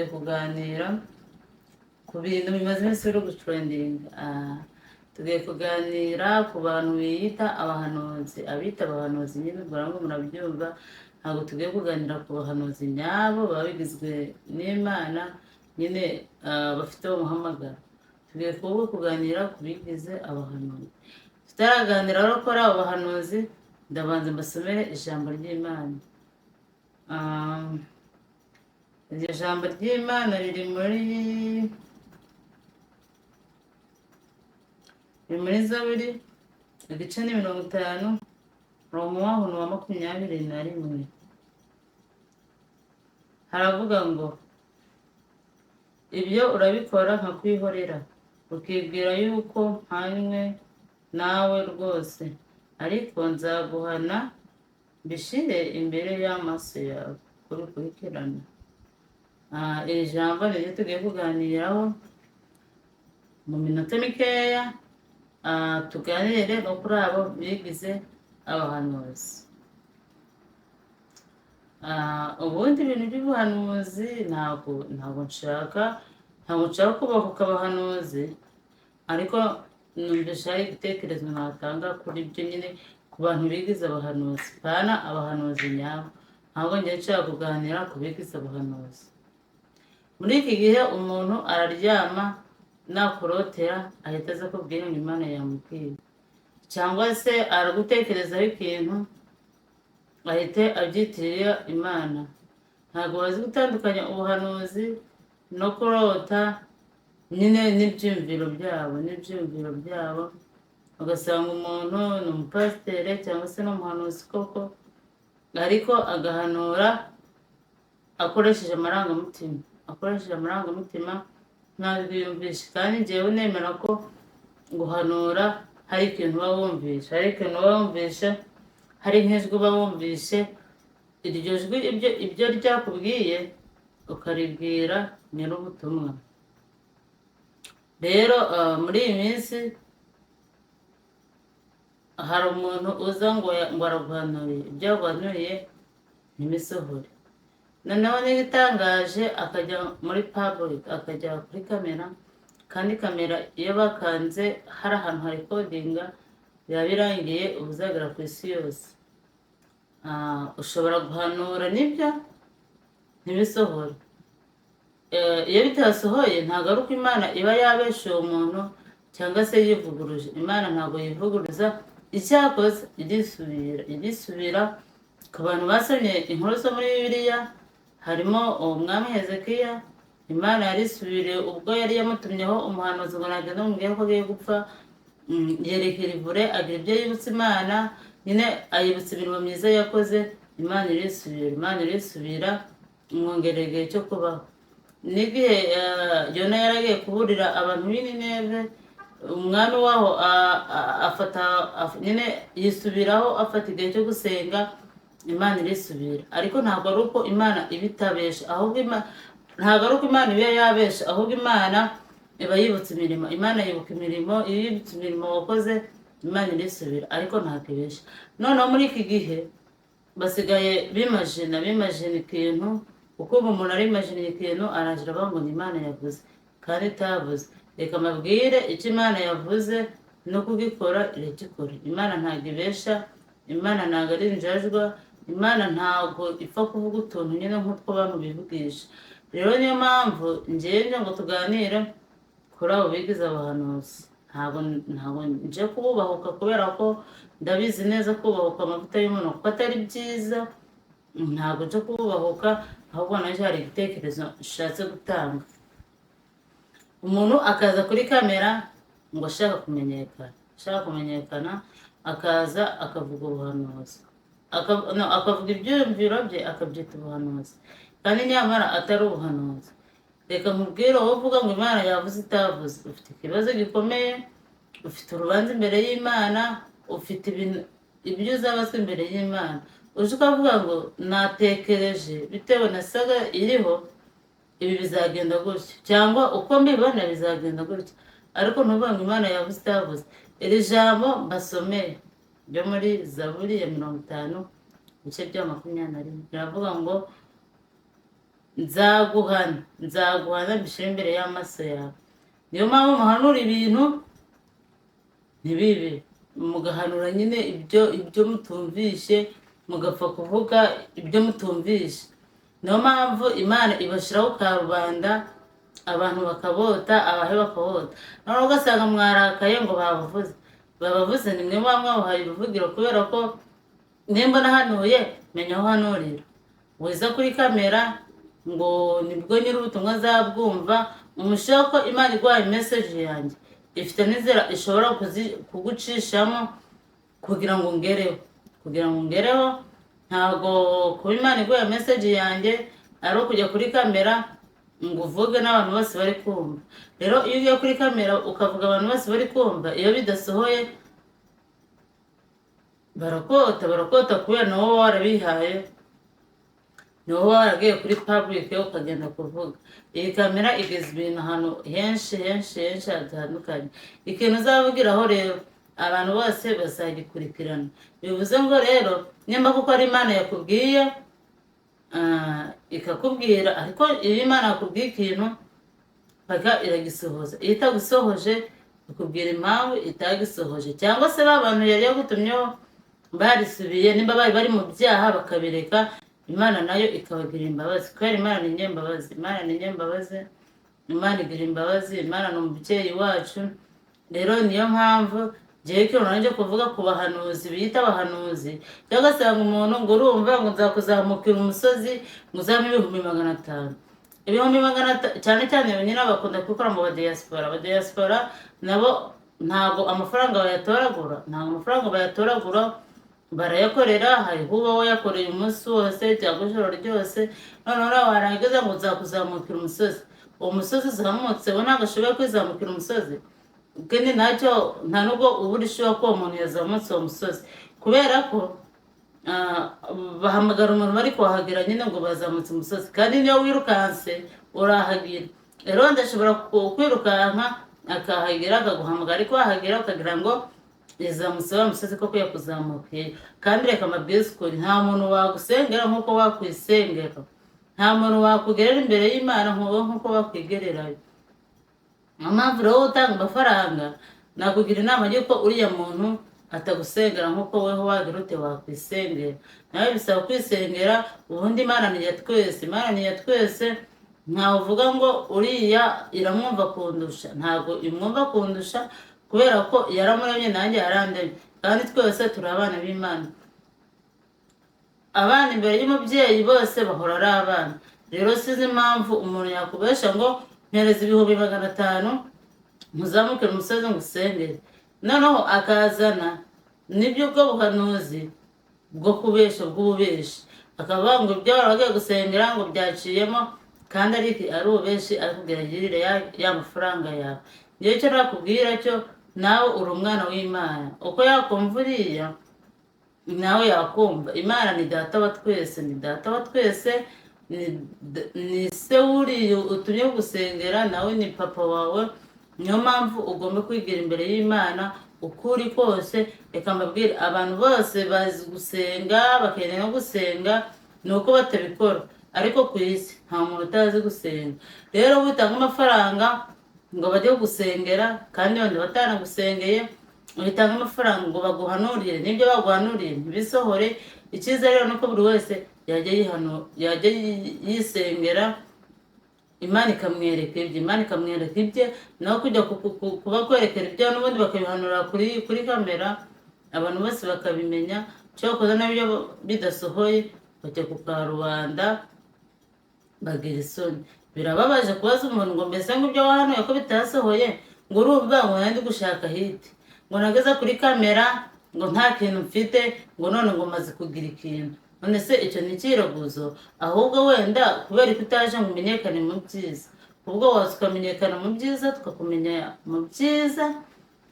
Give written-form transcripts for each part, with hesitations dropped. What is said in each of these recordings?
tugiye kuganira ku bintu bimaze iminsi biri gutrendinga. Tugiye kuganira ku bantu biyita abahanuzi, abita abahanuzi nyine ubwo ngo murabyumva. Ntabwo tugiye kuganira ku bahanuzi nyabo baba bigizwe n'Imana nyine, bafite umuhamagaro. Tugiye kuganira ku bigize abahanuzi. Tutaraganira rero ko ari abo bahanuzi, ndabanza mbasomere ijambo ry'Imana. Iryo jambo ry'Imana riri muri Zaburi igice ni 50, umurongo waho ni wa 21. Haravuga ngo, ibyo urabikora nkakwihorera, ukibwira yuko mpanywe nawe rwose, ariko nzaguhana mbishire imbere y'amaso yawe kuri kurikirana. Iri jambo niryo tugiye kuganiraho mu minota mikeya. Tuganire no kuri abo bigize abahanuzi. Ubundi ibintu by'ubuhanuzi ntabwo nshaka kubahuka abahanuzi, ariko numvise hari igitekerezo natanga kuri byo nyine ku bantu bigize abahanuzi, bana abahanuzi nyabo. Ntabwo ngiye nshaka kuganira ku bigize abahanuzi. Muri iki gihe umuntu araryama nakurotera ahita aza kubwira ngo Imana yamubwiye, cyangwa se aragutekerezaho ikintu ahita abyitirira Imana. Ntabwo bazi gutandukanya ubuhanuzi no kurota nyine n'ibyumviro byabo. Ugasanga umuntu ni umupasiteri cyangwa se n'umuhanuzi koko, ariko agahanura akoresheje amarangamutima ntabwiyumvishe. Kandi njyewe nemera ko guhanura hari ikintu uba wumvishe, hari nk'ijwi uba wumvishe. Iryo jwi ibyo ryakubwiye ukaribwira nyir'ubutumwa. Rero muri iyi minsi hari umuntu uza ngo araguhanuriye, ibyo yaguhanuriye ntibisohore. Noneho n'igitangaje akajya muri public, akajya kuri kamera, kandi kamera iyo bakanze hari ahantu hari kodinga biba birangiye ubuzagera ku isi yose. Ushobora guhanura nibyo ntibisohore. Iyo bitasohoye ntabwo ari uko Imana iba yabeshe uwo muntu cyangwa se yivuguruje. Imana ntabwo yivuguruza, icyakoze igisubira. Ku bantu basomye inkuru zo muri Bibiliya harimo umwami Hezekiya. Imana yarisubiriye ubwo yari yamutumyeho umuhanuzi ngo nagende amubwire ko agiye gupfa. Yerekera ivure, agira ibyo yibutsa Imana, nyine ayibutsa imirimo myiza yakoze. Imana irisubira imwongerera igihe cyo kubaho. N'igihe Yona yaragiye kuburira abantu b'i Nineve, umwami waho nyine yisubiraho, afata igihe cyo gusenga. Imana irisubira. Ariko ntabwo ari uko Imana iba itabesha, ahubwo ntabwo ari uko Imana iba yabesha, ahubwo Imana iba yibutsa imirimo. Imana yibuka imirimo, iyo yibutsa imirimo wakoze Imana irisubira, ariko ntabwo ibesha. Noneho muri iki gihe basigaye bimajina ikintu, uko umuntu arimajiniye ikintu aragira avuga ngo Imana yavuze kandi itavuze. Reka mabwire icyo Imana yavuze no kugikora iragikora. Imana ntabwo ibesha, Imana ntabwo ari injajwa, Imana ntabwo ipfa kuvuga utuntu nyine nk'utwo abantu bivugisha. Rero niyo mpamvu ngenje ngo tuganire kuri abo bigize abahanuzi. Ntabwo nje kububahuka kubera ko ndabizi neza kubahuka amavuta y'umuntu kuko atari byiza. Ntabwo nje kububahuka, ahubwo naje hari igitekerezo nshatse gutanga. Umuntu akaza kuri kamera ngo ashaka kumenyekana, akaza akavuga ubuhanuzi, akavuga ibyiyumviro bye akabyita ubuhanuzi, kandi nyamara atari ubuhanuzi. Reka nkubwire, wowe uvuga ngo Imana yavuze itavuze, ufite ikibazo gikomeye, ufite urubanza imbere y'Imana, ufite ibyo uzabazwa imbere y'Imana. Uje ukavuga ngo natekereje bitewe na saga iriho, ibi bizagenda gutya, cyangwa uko mbibona bizagenda gutya, ariko ntuvuga ngo Imana yavuze itavuze. Iri jambo mbasomeye ryo muri Zaburi ya 50 ibice bya 21 biravuga ngo nzaguhana mbishyire imbere y'amaso yawe. Niyo mpamvu muhanura ibintu ntibibe, mugahanura nyine ibyo mutumvishe, mugapfa kuvuga ibyo mutumvishe. Niyo mpamvu Imana ibashyiraho karubanda, abantu bakabota, abahe bakabota. Noneho ugasanga mwarakaye ngo babavuze ni mwe muba mwabahaye uruvugiro, kubera ko nimba nahanuye menya aho hanurira. Wiza kuri kamera ngo nibwo nyir'ubutumwa azabwumva. Umushyiraho ko Imana iguhaye message yanjye ifite n'inzira ishobora kugucishamo kugira ngo ngereho. Ntabwo kuba Imana iguhaye message yanjye ari ukujya kuri kamera ngo uvuge n'abantu bose bari kumva. Rero iyo ugiye kuri kamera ukavuga abantu bose bari kumva, iyo bidasohoye barakota kubera ni wowe warabihaye, ni wowe waragiye kuri public ukagenda kuvuga. Iyi kamera igeze ibintu ahantu henshi hatandukanye. Ikintu uzavugiraho rero abantu bose bazagikurikirana. Bivuze ngo rero nimba kuko ari Imana yakubwiye ikakubwira, ariko iyo Imana yakubwiye ikintu paka iragisohoza. Iyo itagusohoje ikubwira impamvu itagisohoje, cyangwa se ba bantu yari yagutumyeho barisubiye, nimba bari mu byaha bakabireka, Imana nayo ikabagira imbabazi. Kubera Imana ni nyembabazi, Imana igira imbabazi, Imana ni umubyeyi wacu. Rero niyo mpamvu ngiye nanjye kuvuga ku bahanuzi biyita abahanuzi, cyangwa ugasanga umuntu ngo urumva ngo nzakuzamukira umusozi ngo uzame 500. 500 cyane nyine bakunda gukora mu abadiaspora nabo ntabwo amafaranga bayatoragura, barayakorera. Hariho uba wayakoreye umunsi wose cyangwa ijoro ryose, noneho warangiza ngo nzakuzamukira umusozi. Uwo musozi uzamutse we ntabwo ashoboye kwizamukira umusozi, kandi nacyo nta nubwo uba urishoboye ko uwo muntu yazamutse uwo musozi, kubera ko bahamagara umuntu bari kuhagira nyine ngo bazamutse umusozi, kandi niyo wirukanse urahagira. Rero ndashobora kwirukanka akahagira akaguhamagara, ariko wahagira ukagira ngo yazamutse wa musozi koko yakuzamukiye. Kandi reka mabwiriza ukuri, nta muntu wagusengera nk'uko wakwisengera, nta muntu wakugerera imbere y'Imana nk'uko wakwigererayo. Niyo mpamvu rero utanga amafaranga nakugira inama y'uko uriya muntu atagusengera nk'uko weho wagira ute wakwisengera. Nawe bisaba kwisengera. Ubundi Imana ni iya twese, ntawe uvuga ngo uriya iramwumva kundusha. Ntabwo imwumva kundusha, kubera ko yaramuremye nanjye yarandemye, kandi twese turi abana b'Imana. Abana imbere y'umubyeyi bose bahora ari abana. Rero sizi impamvu umuntu yakubesha ngo mpereza 500 muzamukire umusozi ngo usengere, noneho akazana nibyo bwo buhanuzi bwo kubesha bw'ububeshi, akavuga ngo ibyo waragiye gusengera ngo byaciyemo, kandi ari ububeshi, akubwira agirire ya mafaranga yawe. Ngiye cyo nakubwira cyo, nawe uri umwana w'Imana. Uko yakumva uriya nawe yakumva. Imana ni data wa twese, ni se wuriye utumye gusengera, nawe ni papa wawe. Niyo mpamvu ugomba kwigira imbere y'Imana ukuri kose. Reka mbabwire, abantu bose bazi gusenga bakenda no gusenga, ni uko batabikora. Ariko ku isi nta muntu utazi gusenga. Rero witanga amafaranga ngo bajye gusengera, kandi bandi batanagusengeye, witanga amafaranga ngo baguhanurire, n'ibyo baguhanuriye ntibisohore. Icyiza rero nuko buri wese yajya yisengera, Imana ikamwereka ibye, naho kujya kuba kwerekera ibyo n'ubundi bakabihanura kuri kamera, abantu bose bakabimenya. Cyo koza nabyo bidasohoye bajya ku karubanda bagira isoni. Birababaje kubaza umuntu ngo mbese ngo ibyo wahanuye ko bitasohoye, ngo urumva ngo nandi gushaka hiti, ngo nageza kuri kamera ngo nta kintu mfite, ngo none ngo maze kugira ikintu. None se icyo ni ikiroguzo? Ahubwo wenda kubera ko utaje ngo umenyekane mu byiza, ubwo waza ukamenyekana mu byiza, tukakumenya mu byiza,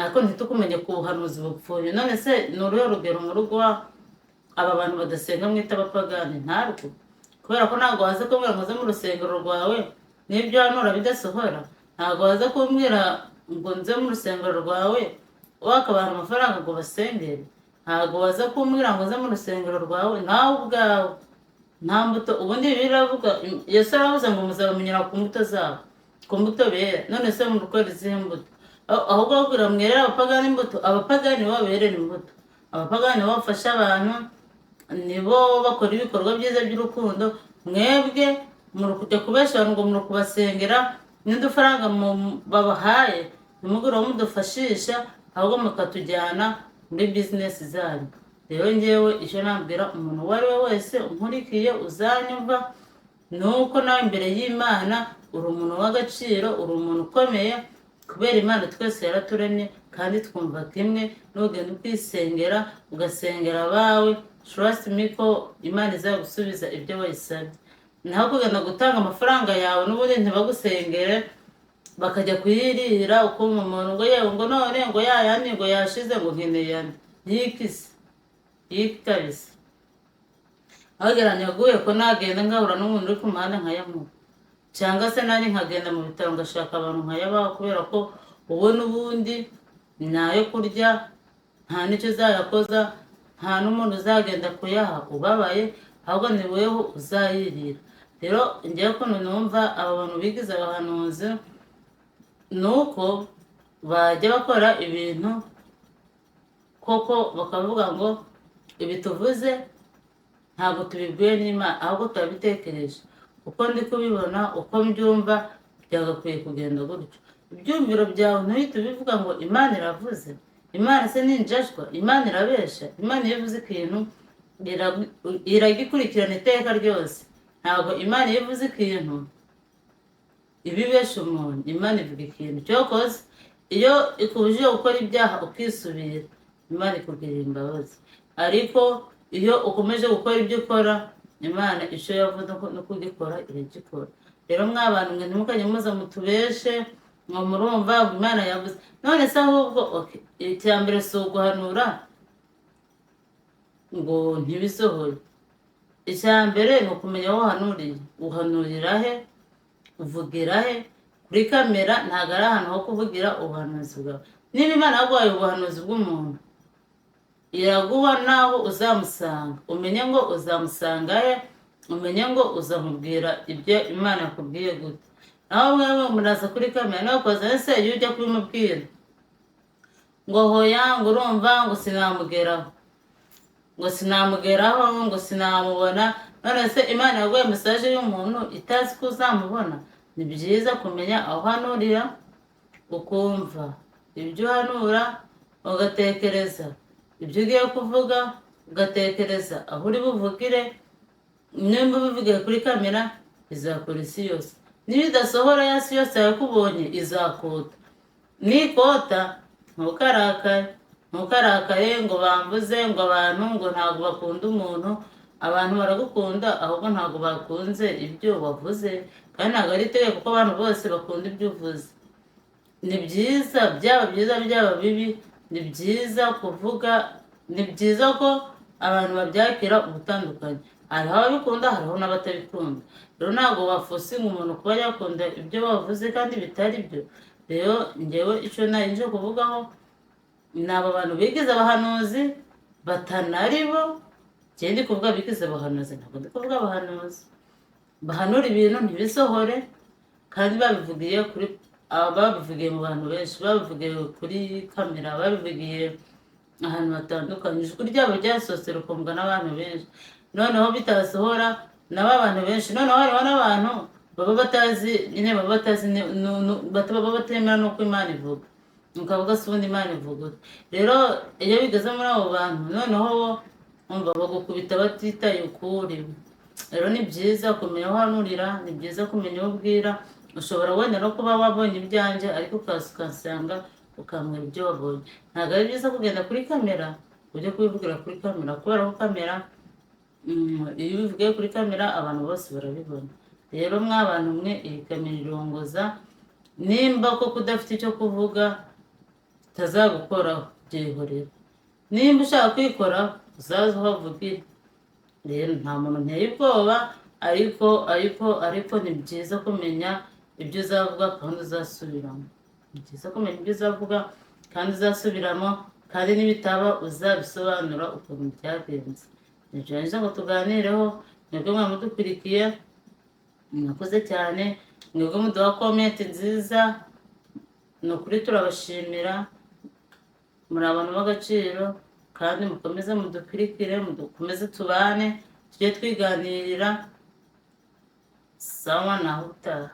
ariko ntitukumenye ku buhanuzi bupfuye. None se ni uruhe rugero mu rugo aba bantu badasenga mwita abapagani? Ntarwo. Kubera ko ntabwo waza kumbwira ngo uze mu rusengero rwawe n'ibyo hanura bidasohora. Ntabwo waza kumbwira ngo nze mu rusengero rwawe wakabaha amafaranga ngo basengere. Ntabwo waza kumbwira ngo uze mu rusengero rwawe nawe ubwawe nta mbuto. Ubundi biravuga Yesu aravuze ngo muzabamenyera ku mbuto zabo, ku mbuto bera. None se mu gukora izihe mbuto? Ahubwo babwira mwerere abapagani imbuto. Abapagani nibo baberera imbuto, abapagani nibo bafasha abantu, nibo bakora ibikorwa byiza by'urukundo. Mwebwe muri kujya kubesha abantu ngo muri kubasengera n'udufaranga babahaye nimugoroba mudufashisha, ahubwo mukatujyana muri bizinesi zanyu. Rero ngewe icyo nabwira umuntu uwo ari we wese unkurikiye uzanyumva ni uko nawe imbere y'Imana uri umuntu w'agaciro, uri umuntu ukomeye, kubera Imana twese yaraturemye kandi twumva kimwe. Nugenda ukisengera ugasengera abawe, trust me ko Imana izagusubiza ibyo wayisabye. Naho kugenda gutanga amafaranga yawe n'ubundi ntibagusengere, bakajya kuyirira ukumva umuntu ngo yewe ngo none ngo yayandi ngo yashize ngo nkeneye yandi. Yiki kabisa. Ageranya guye ko nagenda ngahura n'umuntu uri ku muhanda nkayamuha, cyangwa se nanjye nkagenda mu bitaro ngashaka abantu nkayabaha, kubera ko wowe n'ubundi nayo kurya nta n'icyo uzayakoza, nta n'umuntu uzagenda kuyaha ubabaye, ahubwo ni weho uzayirira. Rero ngewe ukuntu numva aba bantu bigize abahanuzi ni uko bajya bakora ibintu koko bakavuga ngo ibi tuvuze ntabwo tubibwiwe n'Imana, ahubwo turabitekereje. Uko ndi kubibona, uko mbyumva, byagakwiye kugenda gutyo. Ibyumviro byawe ntuhite ubivuga ngo Imana iravuze. Imana se ni injajwa? Imana irabesha? Imana iyo ivuze ikintu iragikurikirana iteka ryose. Ntabwo Imana iyo ivuze ikintu ibibesha umuntu. Imana ivuga ikintu cyokoze. Iyo ikubujije gukora ibyaha ukisubira, Imana ikugirira imbabazi. Ariko iyo ukomeje gukora ibyo ukora, Imana icyo yavuze no kugikora iragikora. Rero mwabantu mwe ntimukajye muza mutubeshe ngo murumva Imana yavuze. None se ahubwo icyambere si uguhanura ngo ntibisohore. Icyambere ni ukumenya aho uhanuriye. Uhanurira he? Uvugira he? Kuri kamera ntabwo ari ahantu ho kuvugira ubuhanuzi bwawe. Niba Imana yaguhaye ubuhanuzi bw'umuntu, iraguha naho uzamusanga. Umenye ngo uzamusanga he, umenye ngo uzamubwira ibyo Imana yakubwiye gute. Naho mwewe muraza kuri kamera nawe ukoza ese iyo ujya kubimubwira ngo hoya ngo urumva ngo sinamugeraho, ngo sinamubona. None se Imana yaguhaye mesaje y'umuntu itazi ko uzamubona? Ni byiza kumenya aho uhanurira, ukumva ibyo uhanura, ugatekereza ibyo ugiye kuvuga, ugatekereza aho uri buvugire. Nimba ubivugiye kuri kamera izakora isi yose. Niba idasohora ya si yose yakubonye izakota. Nikota ntukarakare ngo bambuze ngo abantu ngo ntabwo bakunda umuntu. Abantu baragukunda, ahubwo ntabwo bakunze ibyo wavuze, kandi ntabwo ari itegeko ko abantu bose bakunda ibyo uvuze. Ni byiza, byaba byiza byaba bibi, ni byiza kuvuga. Ni byiza ko abantu babyakira ubutandukanye. Hariho ababikunda, hariho n'abatabikunda. Rero ntabwo wafosinga umuntu kuba yakunda ibyo bavuze kandi bitari byo. Rero ngewe icyo nje kuvugaho ni aba bantu bigize abahanuzi batanari bo. Njye ndi kuvuga bigize abahanuzi, ntabwo ndi kuvuga abahanuzi bahanura ibintu ntibisohore, kandi babivugiye mu bantu benshi, babivugiye kuri kamera, babivugiye ahantu hatandukanye. Ijwi ryabo ryasohotse rikumvwa n'abantu benshi. Noneho bitasohora nabo abantu benshi. Noneho hariho n'abantu baba batazi baba batemera n'uko Imana ivuga. Ukavuga se ubundi Imana ivuga ute? Rero iyo bigeze muri abo bantu, noneho umva bagukubita batitaye ukuri. Rero ni byiza kumenya aho uhanurira, ni byiza kumenya aho ubwira. Ushobora wenda no kuba wabonye ibyanjye, ariko ukasanga ukambwira ibyo wabonye. Ntabwo ari byiza kugenda kuri kamera ujye kubivugira kuri kamera, kubera ko kamera iyo ubivugiye kuri kamera abantu bose barabibona. Rero mwabantu mwe iyi kamera irongoza. Nimba koko udafite icyo kuvuga itazagukoraho, byihorera. Nimba ushaka kwikoraho uzaze uhavugire. Rero nta muntu nteye ubwoba, ariko ni byiza kumenya ibyo uzavuga kandi uzasubiramo. Ni byiza kumenya ibyo uzavuga kandi uzasubiramo, kandi n'ibitaba uzabisobanura ukuntu byagenze. Nibyo ngo tuganireho. mwebwe mwamudukurikiye mwakoze cyane, mwebwe muduha komenti nziza, ni ukuri turabashimira, muri abantu b'agaciro, kandi mukomeze mudukurikire, mukomeze tubane, tujye twiganirira. Sawa naho utaha.